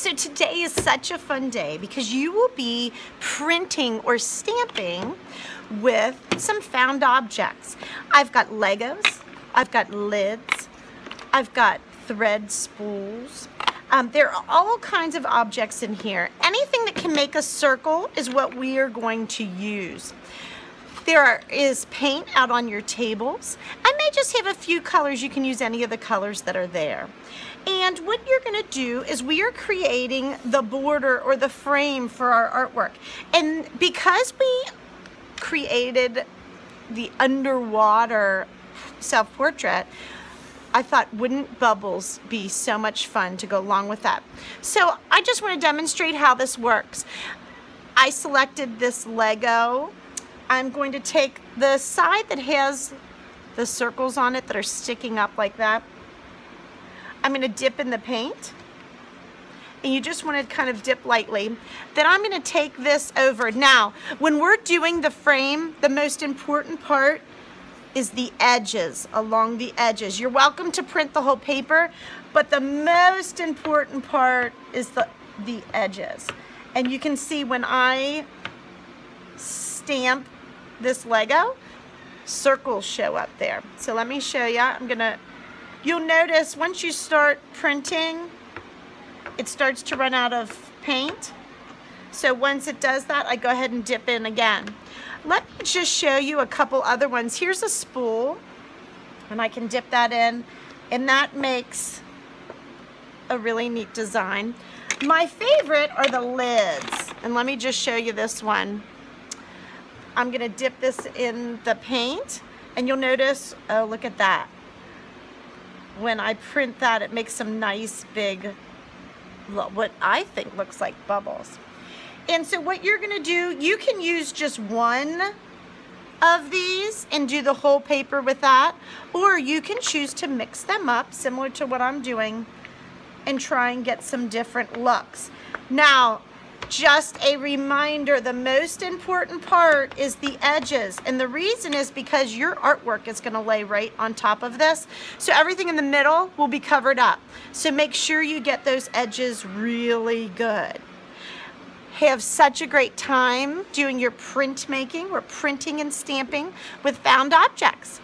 So today is such a fun day because you will be printing or stamping with some found objects. I've got Legos, I've got lids, I've got thread spools. There are all kinds of objects in here. Anything that can make a circle is what we are going to use. There is paint out on your tables. I may just have a few colors. You can use any of the colors that are there. And what you're going to do is we are creating the border or the frame for our artwork. And because we created the underwater self-portrait, I thought, wouldn't bubbles be so much fun to go along with that? So I just want to demonstrate how this works. I selected this Lego. I'm going to take the side that has the circles on it that are sticking up like that. I'm going to dip in the paint. And you just want to kind of dip lightly. Then I'm going to take this over. Now, when we're doing the frame, the most important part is the edges, along the edges. You're welcome to print the whole paper, but the most important part is the edges. And you can see when I stamp this Lego, circles show up there. So let me show you. You'll notice once you start printing, it starts to run out of paint. So once it does that, I go ahead and dip in again. Let me just show you a couple other ones. Here's a spool, and I can dip that in, and that makes a really neat design. My favorite are the lids, and let me just show you this one. I'm gonna dip this in the paint, and you'll notice, oh, look at that. When I print that, it makes some nice big, what I think looks like bubbles. And so what you're gonna do, you can use just one of these and do the whole paper with that, or you can choose to mix them up, similar to what I'm doing, and try and get some different looks. Now, just a reminder, the most important part is the edges. And the reason is because your artwork is gonna lay right on top of this. So everything in the middle will be covered up. So make sure you get those edges really good. Have such a great time doing your printmaking or printing and stamping with found objects.